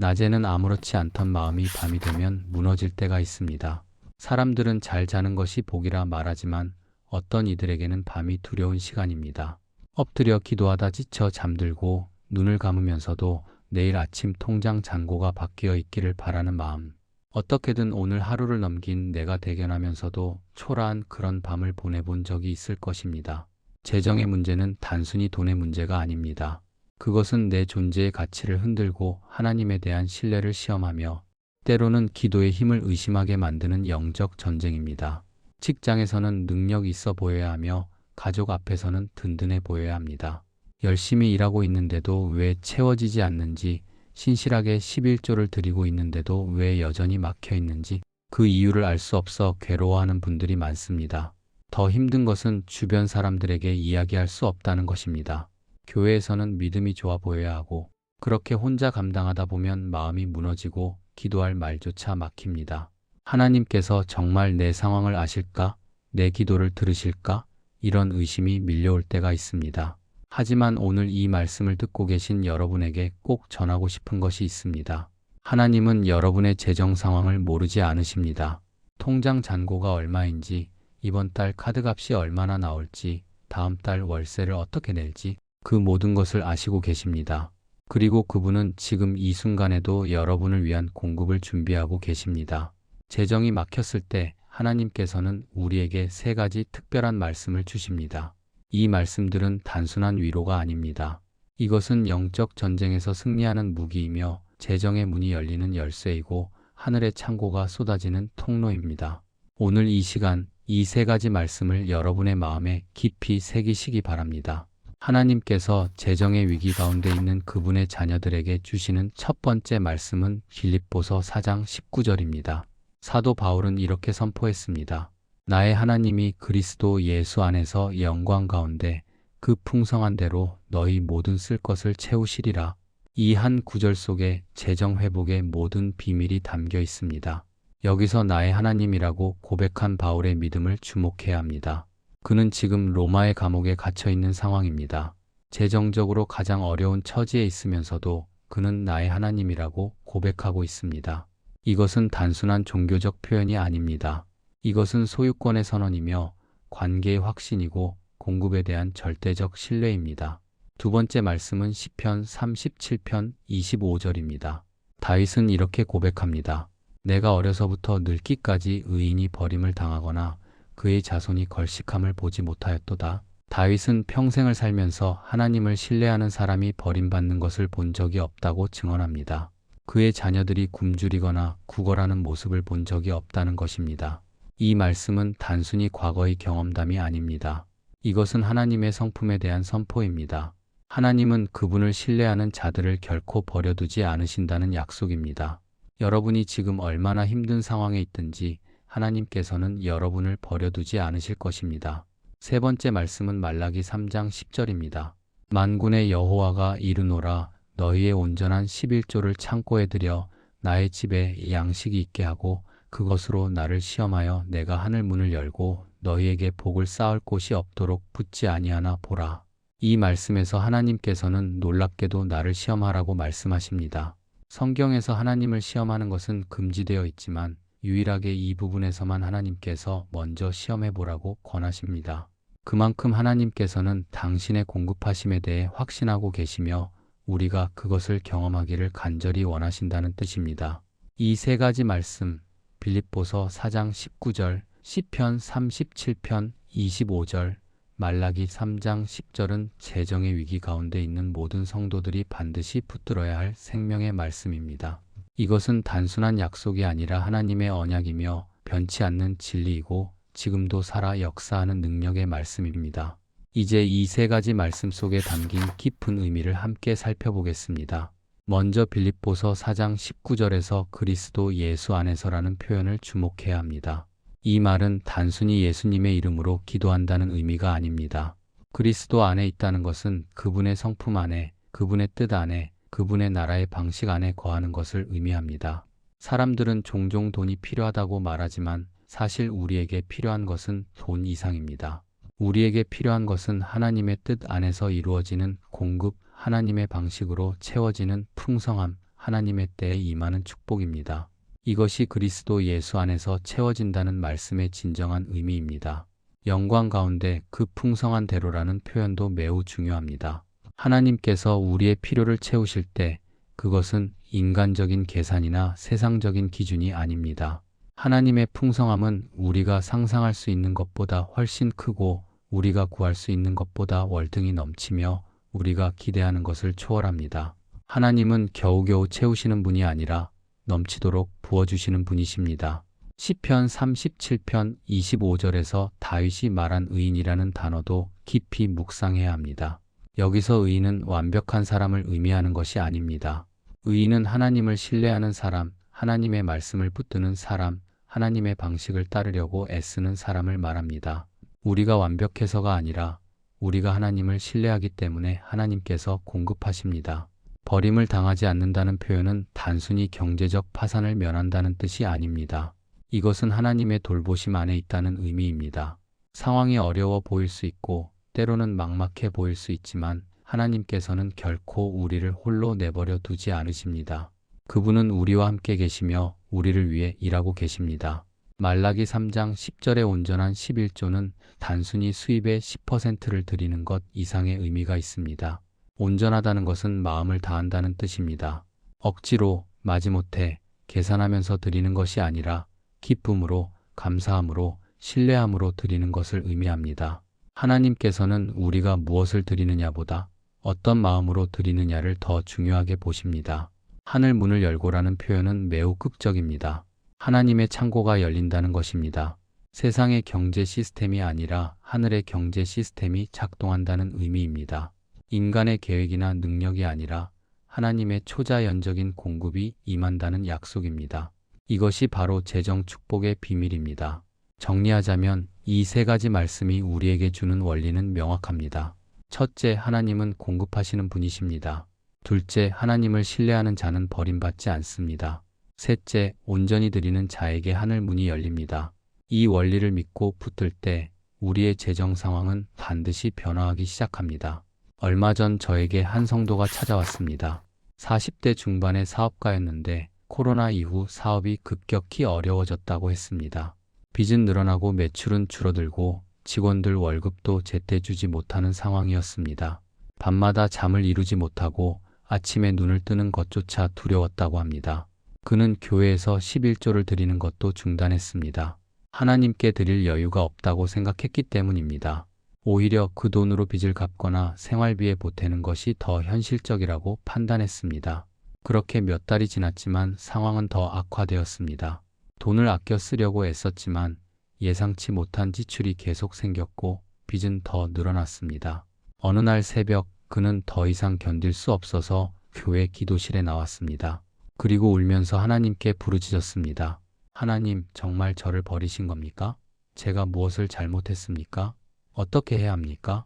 낮에는 아무렇지 않던 마음이 밤이 되면 무너질 때가 있습니다. 사람들은 잘 자는 것이 복이라 말하지만 어떤 이들에게는 밤이 두려운 시간입니다. 엎드려 기도하다 지쳐 잠들고 눈을 감으면서도 내일 아침 통장 잔고가 바뀌어 있기를 바라는 마음. 어떻게든 오늘 하루를 넘긴 내가 대견하면서도 초라한 그런 밤을 보내본 적이 있을 것입니다. 재정의 문제는 단순히 돈의 문제가 아닙니다. 그것은 내 존재의 가치를 흔들고 하나님에 대한 신뢰를 시험하며 때로는 기도의 힘을 의심하게 만드는 영적 전쟁입니다. 직장에서는 능력 있어 보여야 하며 가족 앞에서는 든든해 보여야 합니다. 열심히 일하고 있는데도 왜 채워지지 않는지, 신실하게 11조를 드리고 있는데도 왜 여전히 막혀 있는지 그 이유를 알 수 없어 괴로워하는 분들이 많습니다. 더 힘든 것은 주변 사람들에게 이야기할 수 없다는 것입니다. 교회에서는 믿음이 좋아 보여야 하고 그렇게 혼자 감당하다 보면 마음이 무너지고 기도할 말조차 막힙니다. 하나님께서 정말 내 상황을 아실까? 내 기도를 들으실까? 이런 의심이 밀려올 때가 있습니다. 하지만 오늘 이 말씀을 듣고 계신 여러분에게 꼭 전하고 싶은 것이 있습니다. 하나님은 여러분의 재정 상황을 모르지 않으십니다. 통장 잔고가 얼마인지, 이번 달 카드값이 얼마나 나올지, 다음 달 월세를 어떻게 낼지 그 모든 것을 아시고 계십니다. 그리고 그분은 지금 이 순간에도 여러분을 위한 공급을 준비하고 계십니다. 재정이 막혔을 때 하나님께서는 우리에게 세 가지 특별한 말씀을 주십니다. 이 말씀들은 단순한 위로가 아닙니다. 이것은 영적 전쟁에서 승리하는 무기이며 재정의 문이 열리는 열쇠이고 하늘의 창고가 쏟아지는 통로입니다. 오늘 이 시간 이 세 가지 말씀을 여러분의 마음에 깊이 새기시기 바랍니다. 하나님께서 재정의 위기 가운데 있는 그분의 자녀들에게 주시는 첫 번째 말씀은 빌립보서 4장 19절입니다. 사도 바울은 이렇게 선포했습니다. 나의 하나님이 그리스도 예수 안에서 영광 가운데 그 풍성한 대로 너희 모든 쓸 것을 채우시리라. 이 한 구절 속에 재정 회복의 모든 비밀이 담겨 있습니다. 여기서 나의 하나님이라고 고백한 바울의 믿음을 주목해야 합니다. 그는 지금 로마의 감옥에 갇혀 있는 상황입니다. 재정적으로 가장 어려운 처지에 있으면서도 그는 나의 하나님이라고 고백하고 있습니다. 이것은 단순한 종교적 표현이 아닙니다. 이것은 소유권의 선언이며 관계의 확신이고 공급에 대한 절대적 신뢰입니다. 두 번째 말씀은 시편 37편 25절입니다. 다윗은 이렇게 고백합니다. 내가 어려서부터 늙기까지 의인이 버림을 당하거나 그의 자손이 걸식함을 보지 못하였도다. 다윗은 평생을 살면서 하나님을 신뢰하는 사람이 버림받는 것을 본 적이 없다고 증언합니다. 그의 자녀들이 굶주리거나 구걸하는 모습을 본 적이 없다는 것입니다. 이 말씀은 단순히 과거의 경험담이 아닙니다. 이것은 하나님의 성품에 대한 선포입니다. 하나님은 그분을 신뢰하는 자들을 결코 버려두지 않으신다는 약속입니다. 여러분이 지금 얼마나 힘든 상황에 있든지 하나님께서는 여러분을 버려두지 않으실 것입니다. 세 번째 말씀은 말라기 3장 10절입니다. 만군의 여호와가 이르노라 너희의 온전한 11조를 창고에 들여 나의 집에 양식이 있게 하고 그것으로 나를 시험하여 내가 하늘 문을 열고 너희에게 복을 쌓을 곳이 없도록 붙지 아니하나 보라. 이 말씀에서 하나님께서는 놀랍게도 나를 시험하라고 말씀하십니다. 성경에서 하나님을 시험하는 것은 금지되어 있지만 유일하게 이 부분에서만 하나님께서 먼저 시험해보라고 권하십니다. 그만큼 하나님께서는 당신의 공급하심에 대해 확신하고 계시며 우리가 그것을 경험하기를 간절히 원하신다는 뜻입니다. 이 세 가지 말씀, 빌립보서 4장 19절, 시편 37편 25절, 말라기 3장 10절은 재정의 위기 가운데 있는 모든 성도들이 반드시 붙들어야 할 생명의 말씀입니다. 이것은 단순한 약속이 아니라 하나님의 언약이며 변치 않는 진리이고 지금도 살아 역사하는 능력의 말씀입니다. 이제 이 세 가지 말씀 속에 담긴 깊은 의미를 함께 살펴보겠습니다. 먼저 빌립보서 4장 19절에서 그리스도 예수 안에서라는 표현을 주목해야 합니다. 이 말은 단순히 예수님의 이름으로 기도한다는 의미가 아닙니다. 그리스도 안에 있다는 것은 그분의 성품 안에, 그분의 뜻 안에, 그분의 나라의 방식 안에 거하는 것을 의미합니다. 사람들은 종종 돈이 필요하다고 말하지만 사실 우리에게 필요한 것은 돈 이상입니다. 우리에게 필요한 것은 하나님의 뜻 안에서 이루어지는 공급, 하나님의 방식으로 채워지는 풍성함, 하나님의 때에 임하는 축복입니다. 이것이 그리스도 예수 안에서 채워진다는 말씀의 진정한 의미입니다. 영광 가운데 그 풍성한 대로라는 표현도 매우 중요합니다. 하나님께서 우리의 필요를 채우실 때 그것은 인간적인 계산이나 세상적인 기준이 아닙니다. 하나님의 풍성함은 우리가 상상할 수 있는 것보다 훨씬 크고 우리가 구할 수 있는 것보다 월등히 넘치며 우리가 기대하는 것을 초월합니다. 하나님은 겨우겨우 채우시는 분이 아니라 넘치도록 부어주시는 분이십니다. 시편 37편 25절에서 다윗이 말한 의인이라는 단어도 깊이 묵상해야 합니다. 여기서 의인은 완벽한 사람을 의미하는 것이 아닙니다. 의인은 하나님을 신뢰하는 사람, 하나님의 말씀을 붙드는 사람, 하나님의 방식을 따르려고 애쓰는 사람을 말합니다. 우리가 완벽해서가 아니라 우리가 하나님을 신뢰하기 때문에 하나님께서 공급하십니다. 버림을 당하지 않는다는 표현은 단순히 경제적 파산을 면한다는 뜻이 아닙니다. 이것은 하나님의 돌보심 안에 있다는 의미입니다. 상황이 어려워 보일 수 있고 때로는 막막해 보일 수 있지만 하나님께서는 결코 우리를 홀로 내버려 두지 않으십니다. 그분은 우리와 함께 계시며 우리를 위해 일하고 계십니다. 말라기 3장 10절의 온전한 11조는 단순히 수입의 10%를 드리는 것 이상의 의미가 있습니다. 온전하다는 것은 마음을 다한다는 뜻입니다. 억지로, 마지못해, 계산하면서 드리는 것이 아니라 기쁨으로, 감사함으로, 신뢰함으로 드리는 것을 의미합니다. 하나님께서는 우리가 무엇을 드리느냐보다 어떤 마음으로 드리느냐를 더 중요하게 보십니다. 하늘 문을 열고라는 표현은 매우 극적입니다. 하나님의 창고가 열린다는 것입니다. 세상의 경제 시스템이 아니라 하늘의 경제 시스템이 작동한다는 의미입니다. 인간의 계획이나 능력이 아니라 하나님의 초자연적인 공급이 임한다는 약속입니다. 이것이 바로 재정 축복의 비밀입니다. 정리하자면 이 세 가지 말씀이 우리에게 주는 원리는 명확합니다. 첫째, 하나님은 공급하시는 분이십니다. 둘째, 하나님을 신뢰하는 자는 버림받지 않습니다. 셋째, 온전히 드리는 자에게 하늘 문이 열립니다. 이 원리를 믿고 붙들 때 우리의 재정 상황은 반드시 변화하기 시작합니다. 얼마 전 저에게 한 성도가 찾아왔습니다. 40대 중반의 사업가였는데 코로나 이후 사업이 급격히 어려워졌다고 했습니다. 빚은 늘어나고 매출은 줄어들고 직원들 월급도 제때 주지 못하는 상황이었습니다. 밤마다 잠을 이루지 못하고 아침에 눈을 뜨는 것조차 두려웠다고 합니다. 그는 교회에서 11조를 드리는 것도 중단했습니다. 하나님께 드릴 여유가 없다고 생각했기 때문입니다. 오히려 그 돈으로 빚을 갚거나 생활비에 보태는 것이 더 현실적이라고 판단했습니다. 그렇게 몇 달이 지났지만 상황은 더 악화되었습니다. 돈을 아껴 쓰려고 애썼지만 예상치 못한 지출이 계속 생겼고 빚은 더 늘어났습니다. 어느 날 새벽 그는 더 이상 견딜 수 없어서 교회 기도실에 나왔습니다. 그리고 울면서 하나님께 부르짖었습니다. 하나님, 정말 저를 버리신 겁니까? 제가 무엇을 잘못했습니까? 어떻게 해야 합니까?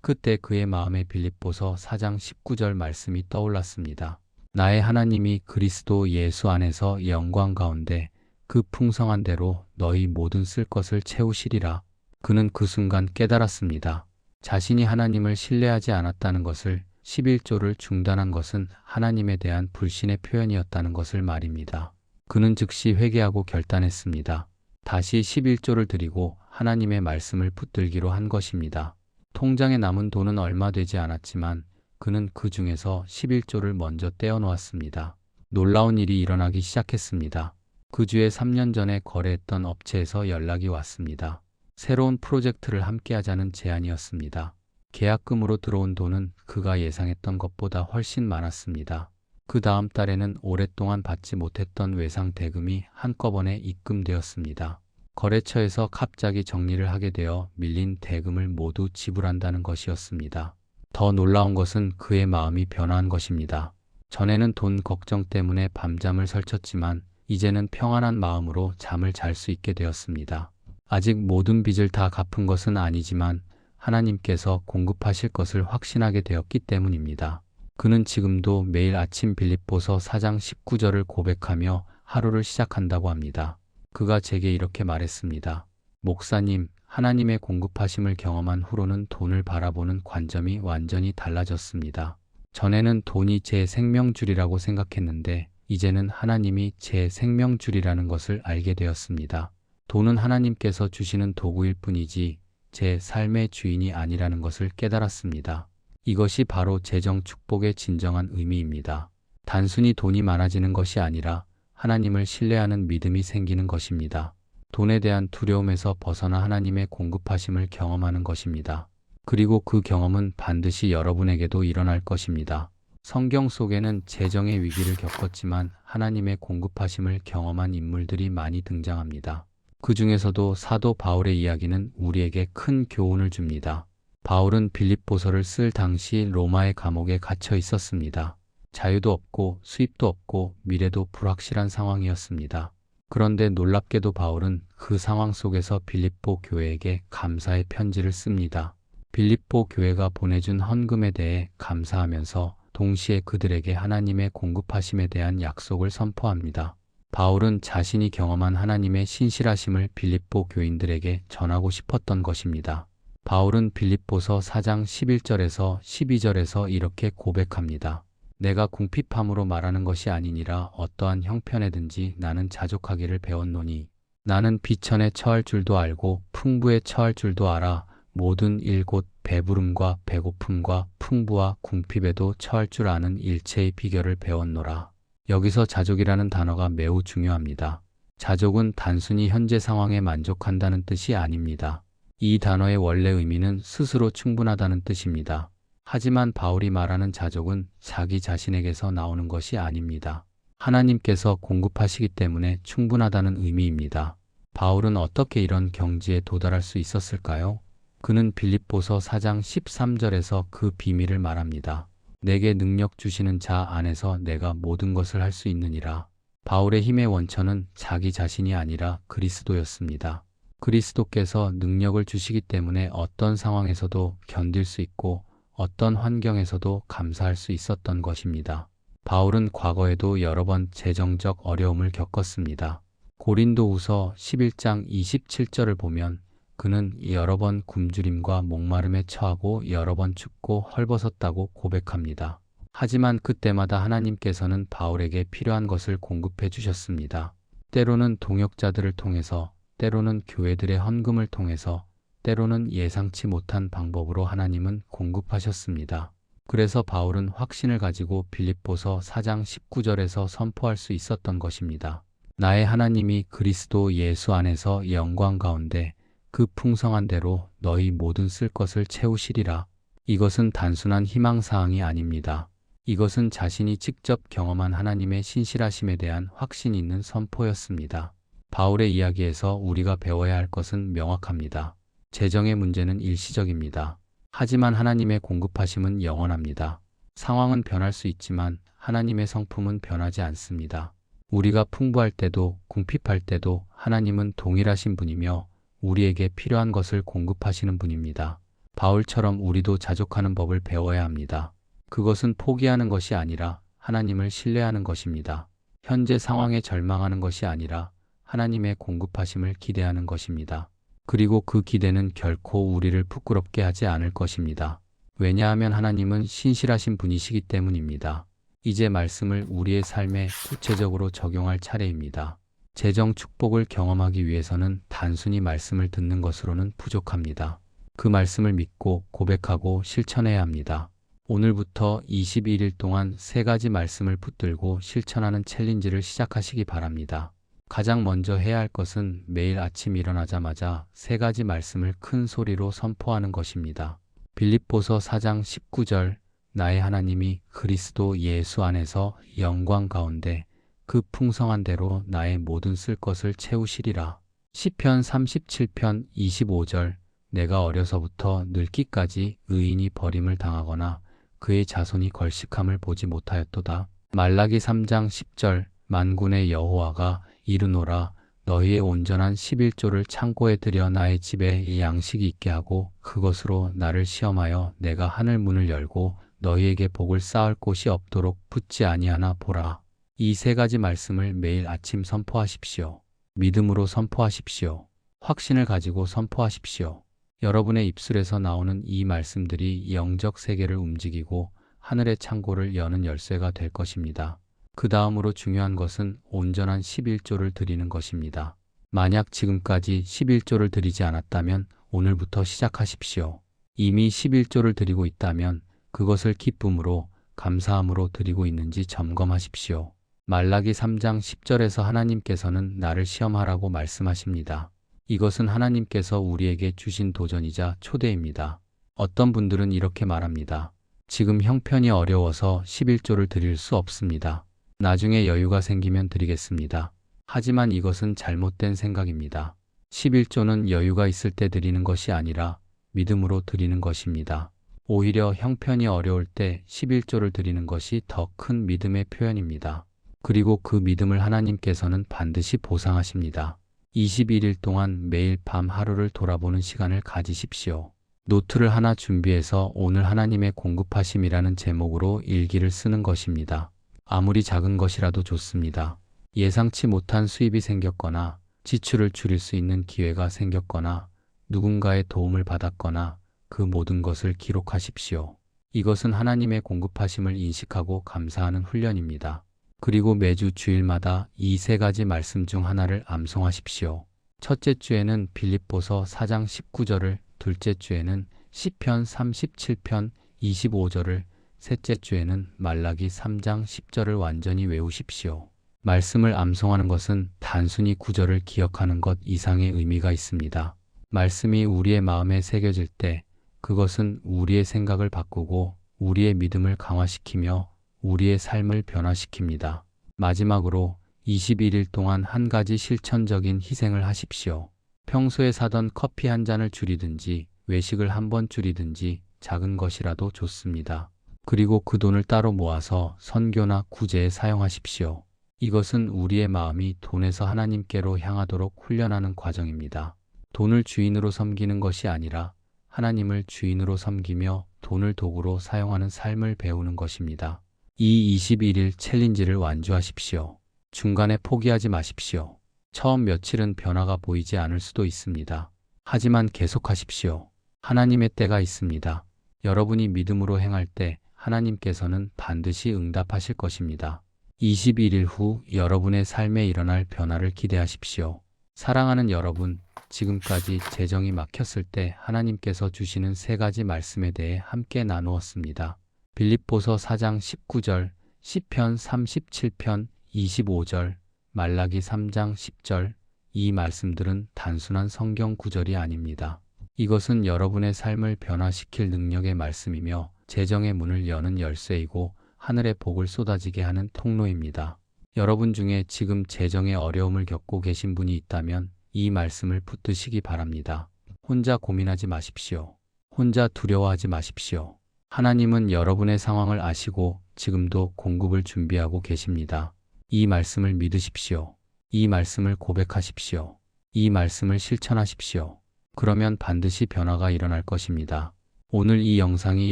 그때 그의 마음에 빌립보서 4장 19절 말씀이 떠올랐습니다. 나의 하나님이 그리스도 예수 안에서 영광 가운데 그 풍성한 대로 너희 모든 쓸 것을 채우시리라. 그는 그 순간 깨달았습니다. 자신이 하나님을 신뢰하지 않았다는 것을, 11조를 중단한 것은 하나님에 대한 불신의 표현이었다는 것을 말입니다. 그는 즉시 회개하고 결단했습니다. 다시 11조를 드리고 하나님의 말씀을 붙들기로 한 것입니다. 통장에 남은 돈은 얼마 되지 않았지만 그는 그 중에서 11조를 먼저 떼어놓았습니다. 놀라운 일이 일어나기 시작했습니다. 그 주에 3년 전에 거래했던 업체에서 연락이 왔습니다. 새로운 프로젝트를 함께 하자는 제안이었습니다. 계약금으로 들어온 돈은 그가 예상했던 것보다 훨씬 많았습니다. 그 다음 달에는 오랫동안 받지 못했던 외상 대금이 한꺼번에 입금되었습니다. 거래처에서 갑자기 정리를 하게 되어 밀린 대금을 모두 지불한다는 것이었습니다. 더 놀라운 것은 그의 마음이 변화한 것입니다. 전에는 돈 걱정 때문에 밤잠을 설쳤지만 이제는 평안한 마음으로 잠을 잘 수 있게 되었습니다. 아직 모든 빚을 다 갚은 것은 아니지만 하나님께서 공급하실 것을 확신하게 되었기 때문입니다. 그는 지금도 매일 아침 빌립보서 4장 19절을 고백하며 하루를 시작한다고 합니다. 그가 제게 이렇게 말했습니다. 목사님, 하나님의 공급하심을 경험한 후로는 돈을 바라보는 관점이 완전히 달라졌습니다. 전에는 돈이 제 생명줄이라고 생각했는데 이제는 하나님이 제 생명줄이라는 것을 알게 되었습니다. 돈은 하나님께서 주시는 도구일 뿐이지 제 삶의 주인이 아니라는 것을 깨달았습니다. 이것이 바로 재정 축복의 진정한 의미입니다. 단순히 돈이 많아지는 것이 아니라 하나님을 신뢰하는 믿음이 생기는 것입니다. 돈에 대한 두려움에서 벗어나 하나님의 공급하심을 경험하는 것입니다. 그리고 그 경험은 반드시 여러분에게도 일어날 것입니다. 성경 속에는 재정의 위기를 겪었지만 하나님의 공급하심을 경험한 인물들이 많이 등장합니다. 그 중에서도 사도 바울의 이야기는 우리에게 큰 교훈을 줍니다. 바울은 빌립보서를 쓸 당시 로마의 감옥에 갇혀 있었습니다. 자유도 없고 수입도 없고 미래도 불확실한 상황이었습니다. 그런데 놀랍게도 바울은 그 상황 속에서 빌립보 교회에게 감사의 편지를 씁니다. 빌립보 교회가 보내준 헌금에 대해 감사하면서 동시에 그들에게 하나님의 공급하심에 대한 약속을 선포합니다. 바울은 자신이 경험한 하나님의 신실하심을 빌립보 교인들에게 전하고 싶었던 것입니다. 바울은 빌립보서 4장 11절에서 12절에서 이렇게 고백합니다. 내가 궁핍함으로 말하는 것이 아니니라 어떠한 형편에든지 나는 자족하기를 배웠노니 나는 비천에 처할 줄도 알고 풍부에 처할 줄도 알아 모든 일 곧 배부름과 배고픔과 풍부와 궁핍에도 처할 줄 아는 일체의 비결을 배웠노라. 여기서 자족이라는 단어가 매우 중요합니다. 자족은 단순히 현재 상황에 만족한다는 뜻이 아닙니다. 이 단어의 원래 의미는 스스로 충분하다는 뜻입니다. 하지만 바울이 말하는 자족은 자기 자신에게서 나오는 것이 아닙니다. 하나님께서 공급하시기 때문에 충분하다는 의미입니다. 바울은 어떻게 이런 경지에 도달할 수 있었을까요? 그는 빌립보서 4장 13절에서 그 비밀을 말합니다. 내게 능력 주시는 자 안에서 내가 모든 것을 할 수 있느니라. 바울의 힘의 원천은 자기 자신이 아니라 그리스도였습니다. 그리스도께서 능력을 주시기 때문에 어떤 상황에서도 견딜 수 있고 어떤 환경에서도 감사할 수 있었던 것입니다. 바울은 과거에도 여러 번 재정적 어려움을 겪었습니다. 고린도후서 11장 27절을 보면 그는 여러 번 굶주림과 목마름에 처하고 여러 번 춥고 헐벗었다고 고백합니다. 하지만 그때마다 하나님께서는 바울에게 필요한 것을 공급해 주셨습니다. 때로는 동역자들을 통해서, 때로는 교회들의 헌금을 통해서, 때로는 예상치 못한 방법으로 하나님은 공급하셨습니다. 그래서 바울은 확신을 가지고 빌립보서 4장 19절에서 선포할 수 있었던 것입니다. 나의 하나님이 그리스도 예수 안에서 영광 가운데 그 풍성한 대로 너희 모든 쓸 것을 채우시리라. 이것은 단순한 희망사항이 아닙니다. 이것은 자신이 직접 경험한 하나님의 신실하심에 대한 확신 있는 선포였습니다. 바울의 이야기에서 우리가 배워야 할 것은 명확합니다. 재정의 문제는 일시적입니다. 하지만 하나님의 공급하심은 영원합니다. 상황은 변할 수 있지만 하나님의 성품은 변하지 않습니다. 우리가 풍부할 때도 궁핍할 때도 하나님은 동일하신 분이며 우리에게 필요한 것을 공급하시는 분입니다. 바울처럼 우리도 자족하는 법을 배워야 합니다. 그것은 포기하는 것이 아니라 하나님을 신뢰하는 것입니다. 현재 상황에 절망하는 것이 아니라 하나님의 공급하심을 기대하는 것입니다. 그리고 그 기대는 결코 우리를 부끄럽게 하지 않을 것입니다. 왜냐하면 하나님은 신실하신 분이시기 때문입니다. 이제 말씀을 우리의 삶에 구체적으로 적용할 차례입니다. 재정 축복을 경험하기 위해서는 단순히 말씀을 듣는 것으로는 부족합니다. 그 말씀을 믿고 고백하고 실천해야 합니다. 오늘부터 21일 동안 3가지 말씀을 붙들고 실천하는 챌린지를 시작하시기 바랍니다. 가장 먼저 해야 할 것은 매일 아침 일어나자마자 3가지 말씀을 큰 소리로 선포하는 것입니다. 빌립보서 4장 19절 나의 하나님이 그리스도 예수 안에서 영광 가운데 그 풍성한 대로 나의 모든 쓸 것을 채우시리라. 시편 37편 25절 내가 어려서부터 늙기까지 의인이 버림을 당하거나 그의 자손이 걸식함을 보지 못하였도다. 말라기 3장 10절 만군의 여호와가 이르노라 너희의 온전한 11조를 창고에 들여 나의 집에 양식이 있게 하고 그것으로 나를 시험하여 내가 하늘 문을 열고 너희에게 복을 쌓을 곳이 없도록 붙지 아니하나 보라. 이 3가지 말씀을 매일 아침 선포하십시오. 믿음으로 선포하십시오. 확신을 가지고 선포하십시오. 여러분의 입술에서 나오는 이 말씀들이 영적 세계를 움직이고 하늘의 창고를 여는 열쇠가 될 것입니다. 그 다음으로 중요한 것은 온전한 11조를 드리는 것입니다. 만약 지금까지 11조를 드리지 않았다면 오늘부터 시작하십시오. 이미 11조를 드리고 있다면 그것을 기쁨으로, 감사함으로 드리고 있는지 점검하십시오. 말라기 3장 10절에서 하나님께서는 나를 시험하라고 말씀하십니다. 이것은 하나님께서 우리에게 주신 도전이자 초대입니다. 어떤 분들은 이렇게 말합니다. 지금 형편이 어려워서 11조를 드릴 수 없습니다. 나중에 여유가 생기면 드리겠습니다. 하지만 이것은 잘못된 생각입니다. 11조는 여유가 있을 때 드리는 것이 아니라 믿음으로 드리는 것입니다. 오히려 형편이 어려울 때 11조를 드리는 것이 더 큰 믿음의 표현입니다. 그리고 그 믿음을 하나님께서는 반드시 보상하십니다. 21일 동안 매일 밤 하루를 돌아보는 시간을 가지십시오. 노트를 하나 준비해서 오늘 하나님의 공급하심이라는 제목으로 일기를 쓰는 것입니다. 아무리 작은 것이라도 좋습니다. 예상치 못한 수입이 생겼거나 지출을 줄일 수 있는 기회가 생겼거나 누군가의 도움을 받았거나 그 모든 것을 기록하십시오. 이것은 하나님의 공급하심을 인식하고 감사하는 훈련입니다. 그리고 매주 주일마다 이 세 가지 말씀 중 하나를 암송하십시오. 첫째 주에는 빌립보서 4장 19절을, 둘째 주에는 시편 37편 25절을, 셋째 주에는 말라기 3장 10절을 완전히 외우십시오. 말씀을 암송하는 것은 단순히 구절을 기억하는 것 이상의 의미가 있습니다. 말씀이 우리의 마음에 새겨질 때 그것은 우리의 생각을 바꾸고 우리의 믿음을 강화시키며 우리의 삶을 변화시킵니다. 마지막으로 21일 동안 한 가지 실천적인 희생을 하십시오. 평소에 사던 커피 한 잔을 줄이든지 외식을 한 번 줄이든지 작은 것이라도 좋습니다. 그리고 그 돈을 따로 모아서 선교나 구제에 사용하십시오. 이것은 우리의 마음이 돈에서 하나님께로 향하도록 훈련하는 과정입니다. 돈을 주인으로 섬기는 것이 아니라 하나님을 주인으로 섬기며 돈을 도구로 사용하는 삶을 배우는 것입니다. 이 21일 챌린지를 완주하십시오. 중간에 포기하지 마십시오. 처음 며칠은 변화가 보이지 않을 수도 있습니다. 하지만 계속하십시오. 하나님의 때가 있습니다. 여러분이 믿음으로 행할 때 하나님께서는 반드시 응답하실 것입니다. 21일 후 여러분의 삶에 일어날 변화를 기대하십시오. 사랑하는 여러분, 지금까지 재정이 막혔을 때 하나님께서 주시는 세 가지 말씀에 대해 함께 나누었습니다. 빌립보서 4장 19절, 시편 37편 25절, 말라기 3장 10절, 이 말씀들은 단순한 성경 구절이 아닙니다. 이것은 여러분의 삶을 변화시킬 능력의 말씀이며 재정의 문을 여는 열쇠이고 하늘의 복을 쏟아지게 하는 통로입니다. 여러분 중에 지금 재정의 어려움을 겪고 계신 분이 있다면 이 말씀을 붙드시기 바랍니다. 혼자 고민하지 마십시오. 혼자 두려워하지 마십시오. 하나님은 여러분의 상황을 아시고 지금도 공급을 준비하고 계십니다. 이 말씀을 믿으십시오. 이 말씀을 고백하십시오. 이 말씀을 실천하십시오. 그러면 반드시 변화가 일어날 것입니다. 오늘 이 영상이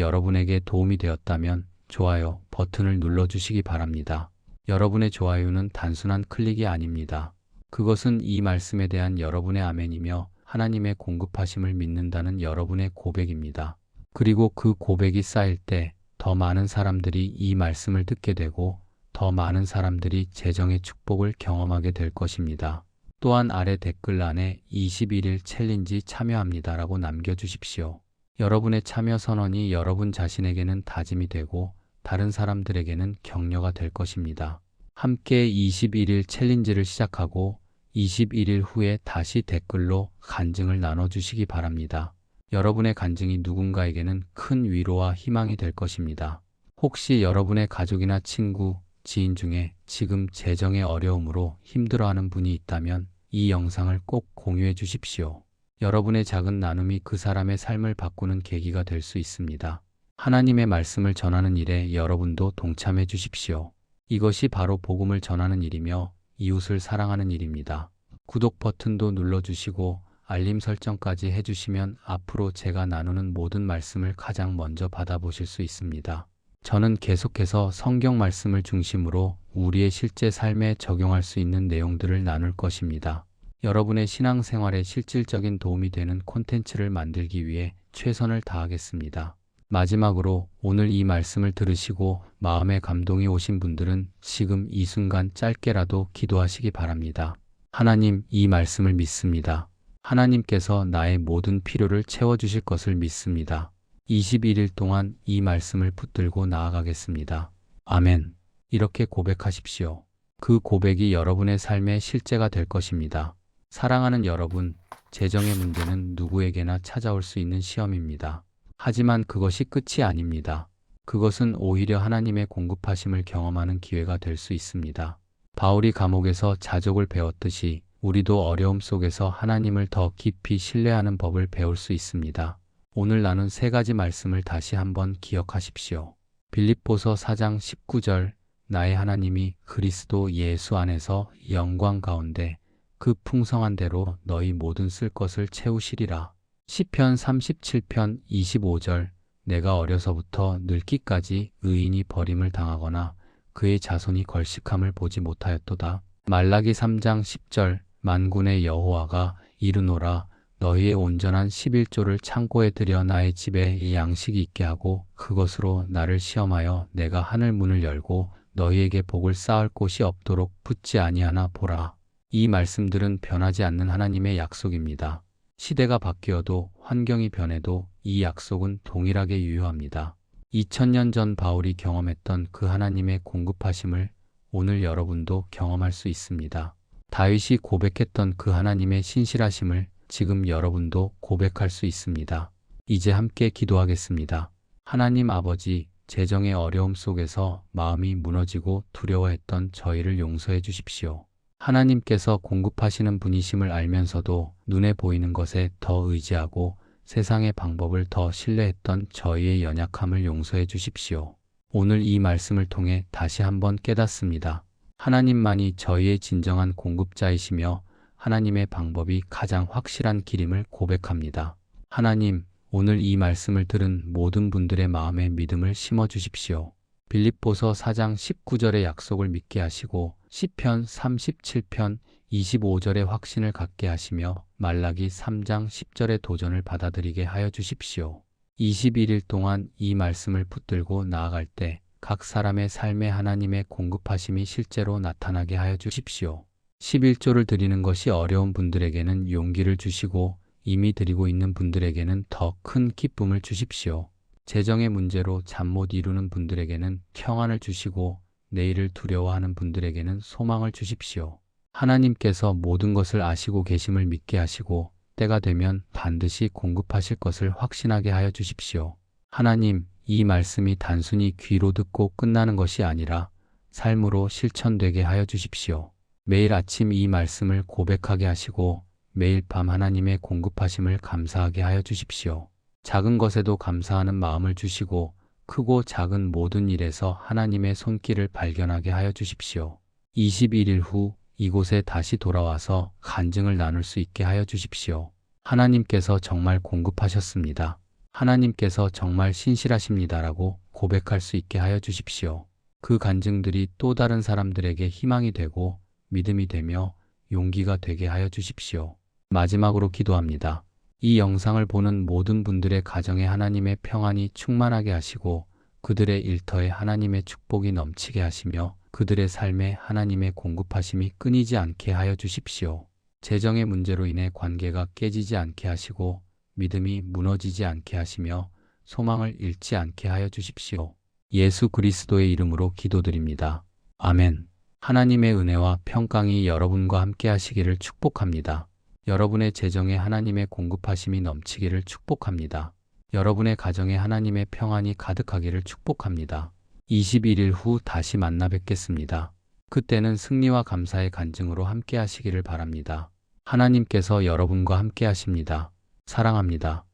여러분에게 도움이 되었다면 좋아요 버튼을 눌러주시기 바랍니다. 여러분의 좋아요는 단순한 클릭이 아닙니다. 그것은 이 말씀에 대한 여러분의 아멘이며 하나님의 공급하심을 믿는다는 여러분의 고백입니다. 그리고 그 고백이 쌓일 때 더 많은 사람들이 이 말씀을 듣게 되고 더 많은 사람들이 재정의 축복을 경험하게 될 것입니다. 또한 아래 댓글란에 21일 챌린지 참여합니다라고 남겨주십시오. 여러분의 참여 선언이 여러분 자신에게는 다짐이 되고 다른 사람들에게는 격려가 될 것입니다. 함께 21일 챌린지를 시작하고 21일 후에 다시 댓글로 간증을 나눠주시기 바랍니다. 여러분의 간증이 누군가에게는 큰 위로와 희망이 될 것입니다. 혹시 여러분의 가족이나 친구, 지인 중에 지금 재정의 어려움으로 힘들어하는 분이 있다면 이 영상을 꼭 공유해 주십시오. 여러분의 작은 나눔이 그 사람의 삶을 바꾸는 계기가 될 수 있습니다. 하나님의 말씀을 전하는 일에 여러분도 동참해 주십시오. 이것이 바로 복음을 전하는 일이며 이웃을 사랑하는 일입니다. 구독 버튼도 눌러주시고 알림 설정까지 해주시면 앞으로 제가 나누는 모든 말씀을 가장 먼저 받아보실 수 있습니다. 저는 계속해서 성경 말씀을 중심으로 우리의 실제 삶에 적용할 수 있는 내용들을 나눌 것입니다. 여러분의 신앙생활에 실질적인 도움이 되는 콘텐츠를 만들기 위해 최선을 다하겠습니다. 마지막으로 오늘 이 말씀을 들으시고 마음에 감동이 오신 분들은 지금 이 순간 짧게라도 기도하시기 바랍니다. 하나님, 이 말씀을 믿습니다. 하나님께서 나의 모든 필요를 채워주실 것을 믿습니다. 21일 동안 이 말씀을 붙들고 나아가겠습니다. 아멘. 이렇게 고백하십시오. 그 고백이 여러분의 삶의 실제가 될 것입니다. 사랑하는 여러분, 재정의 문제는 누구에게나 찾아올 수 있는 시험입니다. 하지만 그것이 끝이 아닙니다. 그것은 오히려 하나님의 공급하심을 경험하는 기회가 될 수 있습니다. 바울이 감옥에서 자족을 배웠듯이 우리도 어려움 속에서 하나님을 더 깊이 신뢰하는 법을 배울 수 있습니다. 오늘 나눈 세 가지 말씀을 다시 한번 기억하십시오. 빌립보서 4장 19절, 나의 하나님이 그리스도 예수 안에서 영광 가운데 그 풍성한 대로 너희 모든 쓸 것을 채우시리라. 시편 37편 25절, 내가 어려서부터 늙기까지 의인이 버림을 당하거나 그의 자손이 걸식함을 보지 못하였도다. 말라기 3장 10절, 만군의 여호와가 이르노라, 너희의 온전한 11조를 창고에 들여 나의 집에 양식이 있게 하고 그것으로 나를 시험하여 내가 하늘 문을 열고 너희에게 복을 쌓을 곳이 없도록 붙지 아니하나 보라. 이 말씀들은 변하지 않는 하나님의 약속입니다. 시대가 바뀌어도 환경이 변해도 이 약속은 동일하게 유효합니다. 2000년 전 바울이 경험했던 그 하나님의 공급하심을 오늘 여러분도 경험할 수 있습니다. 다윗이 고백했던 그 하나님의 신실하심을 지금 여러분도 고백할 수 있습니다. 이제 함께 기도하겠습니다. 하나님 아버지, 재정의 어려움 속에서 마음이 무너지고 두려워했던 저희를 용서해 주십시오. 하나님께서 공급하시는 분이심을 알면서도 눈에 보이는 것에 더 의지하고 세상의 방법을 더 신뢰했던 저희의 연약함을 용서해 주십시오. 오늘 이 말씀을 통해 다시 한번 깨닫습니다. 하나님만이 저희의 진정한 공급자이시며 하나님의 방법이 가장 확실한 길임을 고백합니다. 하나님, 오늘 이 말씀을 들은 모든 분들의 마음에 믿음을 심어 주십시오. 빌립보서 4장 19절의 약속을 믿게 하시고 시편 37편 25절의 확신을 갖게 하시며 말라기 3장 10절의 도전을 받아들이게 하여 주십시오. 21일 동안 이 말씀을 붙들고 나아갈 때 각 사람의 삶에 하나님의 공급하심이 실제로 나타나게 하여 주십시오. 11조를 드리는 것이 어려운 분들에게는 용기를 주시고 이미 드리고 있는 분들에게는 더 큰 기쁨을 주십시오. 재정의 문제로 잠 못 이루는 분들에게는 평안을 주시고 내일을 두려워하는 분들에게는 소망을 주십시오. 하나님께서 모든 것을 아시고 계심을 믿게 하시고 때가 되면 반드시 공급하실 것을 확신하게 하여 주십시오. 하나님, 이 말씀이 단순히 귀로 듣고 끝나는 것이 아니라 삶으로 실천되게 하여 주십시오. 매일 아침 이 말씀을 고백하게 하시고 매일 밤 하나님의 공급하심을 감사하게 하여 주십시오. 작은 것에도 감사하는 마음을 주시고 크고 작은 모든 일에서 하나님의 손길을 발견하게 하여 주십시오. 21일 후 이곳에 다시 돌아와서 간증을 나눌 수 있게 하여 주십시오. 하나님께서 정말 공급하셨습니다. 하나님께서 정말 신실하십니다라고 고백할 수 있게 하여 주십시오. 그 간증들이 또 다른 사람들에게 희망이 되고 믿음이 되며 용기가 되게 하여 주십시오. 마지막으로 기도합니다. 이 영상을 보는 모든 분들의 가정에 하나님의 평안이 충만하게 하시고 그들의 일터에 하나님의 축복이 넘치게 하시며 그들의 삶에 하나님의 공급하심이 끊이지 않게 하여 주십시오. 재정의 문제로 인해 관계가 깨지지 않게 하시고 믿음이 무너지지 않게 하시며 소망을 잃지 않게 하여 주십시오. 예수 그리스도의 이름으로 기도드립니다. 아멘. 하나님의 은혜와 평강이 여러분과 함께 하시기를 축복합니다. 여러분의 재정에 하나님의 공급하심이 넘치기를 축복합니다. 여러분의 가정에 하나님의 평안이 가득하기를 축복합니다. 21일 후 다시 만나 뵙겠습니다. 그때는 승리와 감사의 간증으로 함께 하시기를 바랍니다. 하나님께서 여러분과 함께 하십니다. 사랑합니다.